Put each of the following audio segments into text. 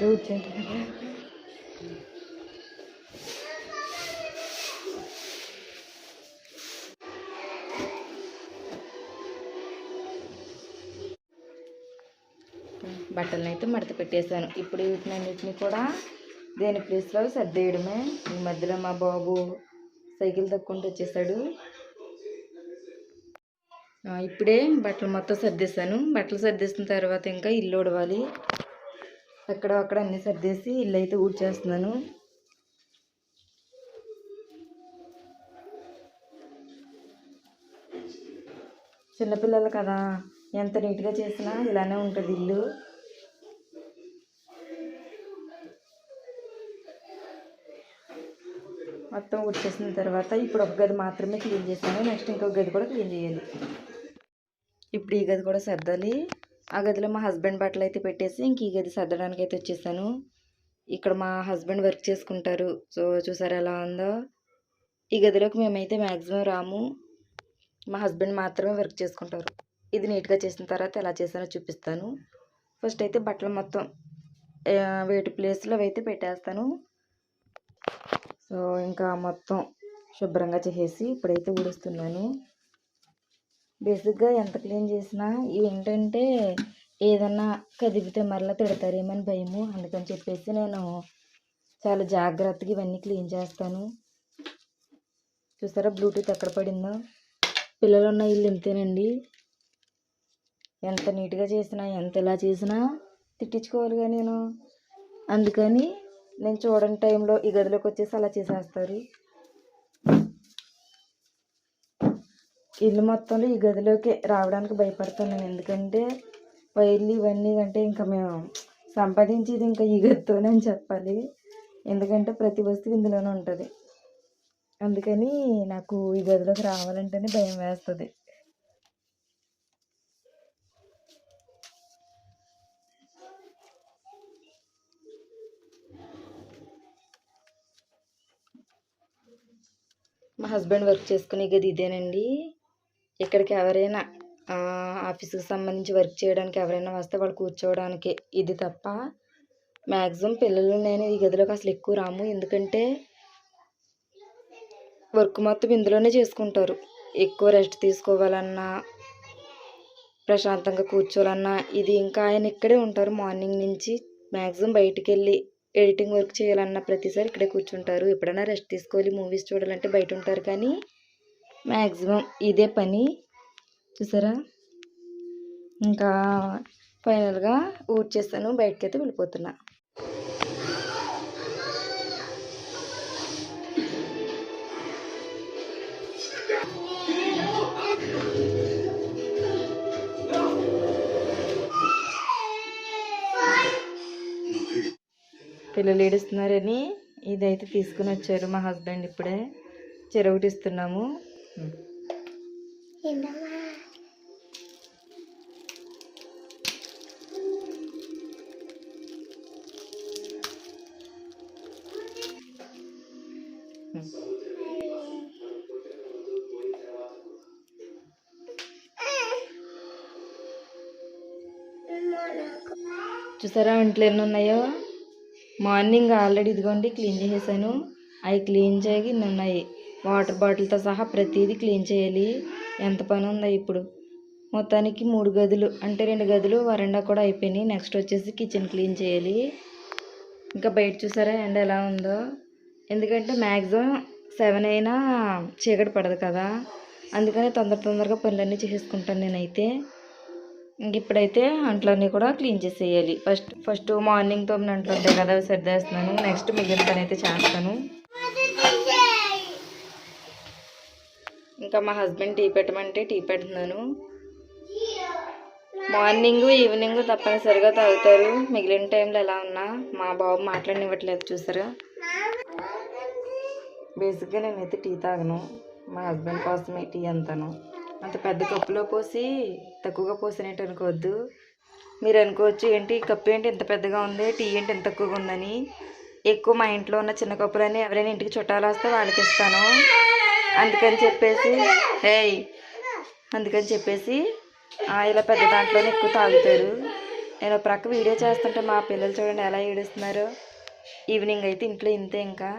బట్టలను అయితే మడత పెట్టేశాను. ఇప్పుడు వీటినన్నిటిని కూడా దేని ప్లేస్లో సర్దేయడమే. ఈ మధ్యలో మా బాబు సైకిల్ తక్కుంటూ వచ్చేసాడు. ఇప్పుడే బట్టలు మొత్తం సర్దేశాను. బట్టలు సర్దేసిన తర్వాత ఇంకా ఇల్లు ఉడవాలి. అక్కడ అన్నీ సర్దేసి ఇల్లు అయితే ఊడ్చేస్తున్నాను. చిన్నపిల్లలు కదా, ఎంత నీట్గా చేసినా ఇలానే ఉంటుంది ఇల్లు. మొత్తం ఊడ్చేసిన తర్వాత ఇప్పుడు ఒక గది మాత్రమే క్లీన్ చేశాను. నెక్స్ట్ ఇంకొక గది కూడా క్లీన్ చేయాలి. ఇప్పుడు ఈ గది కూడా సర్దాలి. ఆ గదిలో మా హస్బెండ్ బట్టలు అయితే పెట్టేసి ఇంక ఈ గది సర్దడానికి అయితే వచ్చేసాను. ఇక్కడ మా హస్బెండ్ వర్క్ చేసుకుంటారు. సో చూసారా ఎలా ఉందో. ఈ గదిలోకి మేమైతే మ్యాక్సిమం రాము. మా హస్బెండ్ మాత్రమే వర్క్ చేసుకుంటారు. ఇది నీట్గా చేసిన తర్వాత ఎలా చేసానో చూపిస్తాను. ఫస్ట్ అయితే బట్టలు మొత్తం వేటి ప్లేస్లో అయితే పెట్టేస్తాను. సో ఇంకా మొత్తం శుభ్రంగా చేసేసి ఇప్పుడైతే ఊడుస్తున్నాను. బేసిక్గా ఎంత క్లీన్ చేసినా ఏంటంటే ఏదన్నా కదిపితే మరలా తిడతారేమని భయము. అందుకని చెప్పేసి నేను చాలా జాగ్రత్తగా ఇవన్నీ క్లీన్ చేస్తాను. చూసారా బ్లూటూత్ ఎక్కడ పడిందో. పిల్లలు ఉన్న ఇల్లు ఇంతేనండి. ఎంత నీట్గా చేసినా ఎంత ఎలా చేసినా తిట్టించుకోవాలిగా నేను. అందుకని నేను చూడని టైంలో ఈ గదిలోకి వచ్చేసి అలా చేసేస్తారు. ఇల్లు మొత్తంలో ఈ గదిలోకి రావడానికి భయపడతాను నేను. ఎందుకంటే వైర్లు ఇవన్నీ అంటే ఇంకా మేము సంపాదించేది ఇంకా ఈ గదితోనే అని చెప్పాలి. ఎందుకంటే ప్రతి వస్తువు ఇందులోనే ఉంటుంది. అందుకని నాకు ఈ గదిలోకి రావాలంటేనే భయం వేస్తుంది. మా హస్బెండ్ వర్క్ చేసుకునే గది ఇదేనండి. ఇక్కడికి ఎవరైనా ఆఫీస్కి సంబంధించి వర్క్ చేయడానికి ఎవరైనా వస్తే వాళ్ళు కూర్చోవడానికి ఇది తప్ప మ్యాక్సిమం పిల్లలు నేను ఈ గదిలోకి అసలు ఎక్కువ రాము. ఎందుకంటే వర్క్ మొత్తం ఇందులోనే చేసుకుంటారు. ఎక్కువ రెస్ట్ తీసుకోవాలన్నా ప్రశాంతంగా కూర్చోవాలన్నా ఇది ఇంకా ఆయన ఇక్కడే ఉంటారు. మార్నింగ్ నుంచి మ్యాక్సిమం బయటికి వెళ్ళి ఎడిటింగ్ వర్క్ చేయాలన్నా ప్రతిసారి ఇక్కడే కూర్చుంటారు. ఎప్పుడైనా రెస్ట్ తీసుకోవాలి మూవీస్ చూడాలంటే బయట ఉంటారు. కానీ మ్యాక్సిమం ఇదే పని. చూసారా ఇంకా ఫైనల్గా ఊడ్చేస్తాను. బయటకైతే వెళ్ళిపోతున్నా. పిల్లలు ఏడుస్తున్నారని ఇదైతే తీసుకుని వచ్చారు మా హస్బెండ్. ఇప్పుడే చెరొకటి ఇస్తున్నాము. చూసారా ఇంట్లో ఎన్ని ఉన్నాయో. మార్నింగ్ ఆల్రెడీ ఇదిగోండి క్లీన్ చేసేసాను. అవి క్లీన్ చేయగా ఇన్ని ఉన్నాయి. వాటర్ బాటిల్తో సహా ప్రతిదీ క్లీన్ చేయాలి. ఎంత పని ఉందో ఇప్పుడు. మొత్తానికి 3 గదులు అంటే 2 గదులు వరండా కూడా అయిపోయినాయి. నెక్స్ట్ వచ్చేసి కిచెన్ క్లీన్ చేయాలి. ఇంకా బయట చూసారా ఎండ ఎలా ఉందో. ఎందుకంటే మ్యాక్సిమం 7 అయినా చీకటి పడదు కదా. అందుకని తొందరగా పనులన్నీ చేసేసుకుంటాను నేనైతే. ఇంక ఇప్పుడైతే అంట్లన్నీ కూడా క్లీన్ చేసేయాలి. ఫస్ట్ మార్నింగ్ తోమిన అంట్లు ఉంటాయి కదా, అవి సర్దేస్తున్నాను. నెక్స్ట్ మిగిలిన పని అయితే చేస్తాను. ఇంకా మా హస్బెండ్ టీ పెట్టమంటే టీ పెడుతున్నాను. మార్నింగ్ ఈవినింగ్ తప్పనిసరిగా తాగుతారు. మిగిలిన టైంలో ఎలా ఉన్నా మా బాబు మాట్లాడనివ్వట్లేదు. చూసారా బేసిక్గా నేనైతే టీ తాగను. మా హస్బెండ్ కోసమే టీ అంతాను. అంత పెద్ద కప్పులో పోసి తక్కువగా పోసినట్టు అనుకోవద్దు. మీరు అనుకోవచ్చు ఏంటి కప్పు ఏంటి ఇంత పెద్దగా ఉంది, టీ ఏంటి ఇంత తక్కువగా ఉందని. ఎక్కువ మా ఇంట్లో ఉన్న చిన్న కప్పులన్నీ ఎవరైనా ఇంటికి చుట్టాలు వస్తే వాళ్ళకి ఇస్తాను. అందుకని చెప్పేసి ఇలా పెద్ద దాంట్లోనే ఎక్కువ తాగుతారు. నేను ప్రక్క వీడియో చేస్తుంటే మా పిల్లలు చూడండి ఎలా ఏడుస్తున్నారు. ఈవినింగ్ అయితే ఇంట్లో ఇంతే ఇంకా.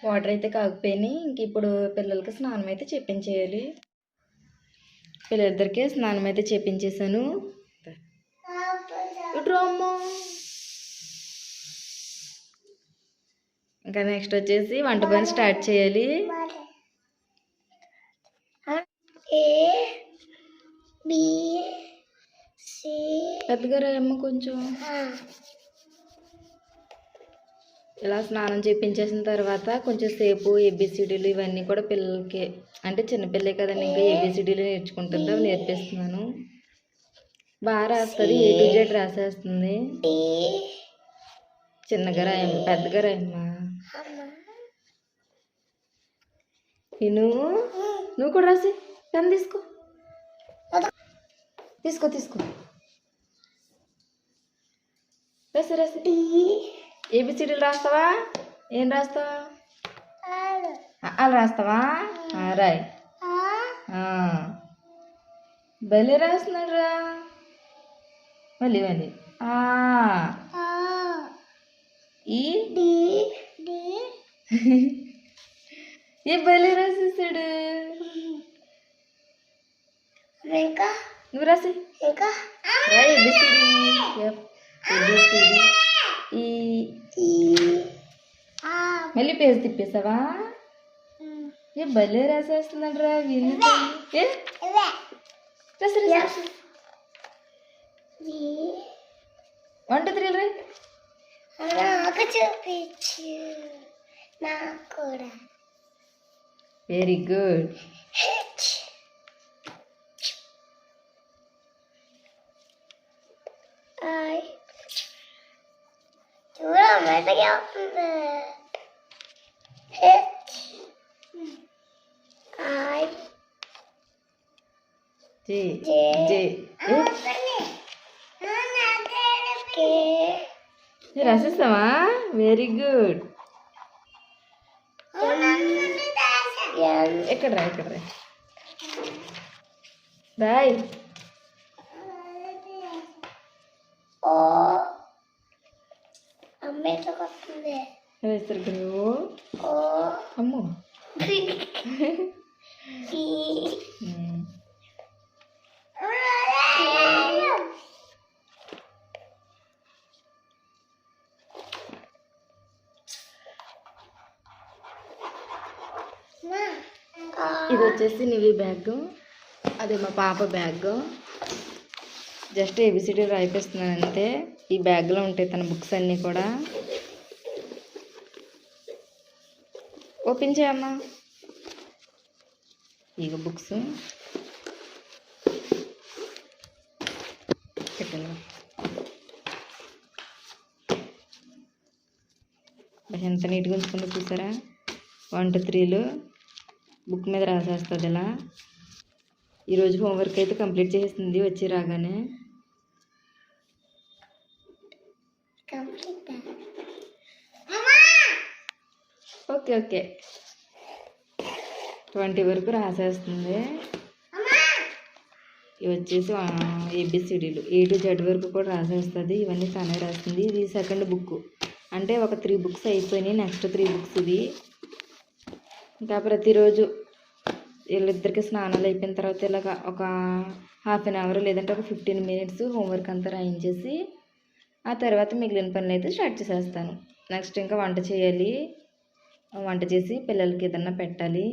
వాటర్ అయితే కాకపోయినాయి. ఇంక ఇప్పుడు పిల్లలకి స్నానం అయితే చెప్పించేయాలి. పిల్లలిద్దరికీ స్నానం అయితే చెప్పించేసాను. ఇటు అమ్మ. ఇంకా నెక్స్ట్ వచ్చేసి వంట పని స్టార్ట్ చేయాలి. పెద్దగా రాయమ్మ కొంచెం. ఇలా స్నానం చేయించేసిన తర్వాత కొంచెం సేపు ఏబిసిడీలు ఇవన్నీ కూడా పిల్లలకి, అంటే చిన్నపిల్లలే కదండి, ఇంకా ఏబిసిడీలు నేర్చుకుంటుంటే అవి నేర్పిస్తున్నాను. బాగా రాస్తుంది, A to Z రాసేస్తుంది. చిన్నగా రాయమ్మ, పెద్దగా రాయమ్మ. నువ్వు కూడా రాసి పెన్ తీసుకో తీసుకో తీసుకో రాసి రాసి. ఏబిసిడీలు రాస్తావా? ఏం రాస్తావా? అలా రాస్తావా? రాయ్. భలే రాస్తున్నాడు రా. మళ్ళీ మళ్ళీ ఏ భలే రాసేసాడు. నువ్వు రాసి రాయ్. ఏబిసిడి మళ్ళీ పేజ్ తిప్పేసావా? ఏ భలే రాసేస్తున్నాడు రా వీళ్ళు. రాసి రాసి 1 2 3 రాయ్. నాకు చూపించు. నాకు కూడా. Very good. మెల్లగా అవుతుంది. రాసేస్తావా? Very good. ఎక్కడ రా, ఎక్కడ రా. బాయ్. వేసరికి నువ్వు అమ్మో. ఇది వచ్చేసి నివి బ్యాగ్, అదే మా పాప బ్యాగ్. జస్ట్ ఏబిసిడి రాయిపిస్తున్నాను అంతే. ఈ బ్యాగ్లో ఉంటాయి తన బుక్స్ అన్నీ కూడా. ఓపెన్ చేయమ్మా. ఇక బుక్స్ పెట్టండి. ఎంత నీట్గా ఉంచుకుందో చూసారా. 1 to 3 బుక్ మీద రాసేస్తుంది ఇలా. ఈరోజు హోంవర్క్ అయితే కంప్లీట్ చేసేసింది వచ్చి రాగానే. ఓకే ఓకే 20 వరకు రాసేస్తుంది. ఇవి వచ్చేసి ఏబిసిడీలు A to Z వరకు కూడా రాసేస్తుంది. ఇవన్నీ తనే రాస్తుంది. ఇది సెకండ్ బుక్, అంటే ఒక 3 బుక్స్ అయిపోయినాయి. నెక్స్ట్ 3 బుక్స్ ఇవి. ఇంకా ప్రతిరోజు వీళ్ళిద్దరికి స్నానాలు అయిపోయిన తర్వాత ఇలాగ ఒక ½ an hour లేదంటే ఒక 15 minutes హోంవర్క్ అంతా రాయించేసి ఆ తర్వాత మిగిలిన పనులు అయితే స్టార్ట్ చేసేస్తాను. నెక్స్ట్ ఇంకా వంట చేయాలి. వంట చేసి పిల్లలకి ఏదన్నా పెట్టాలి.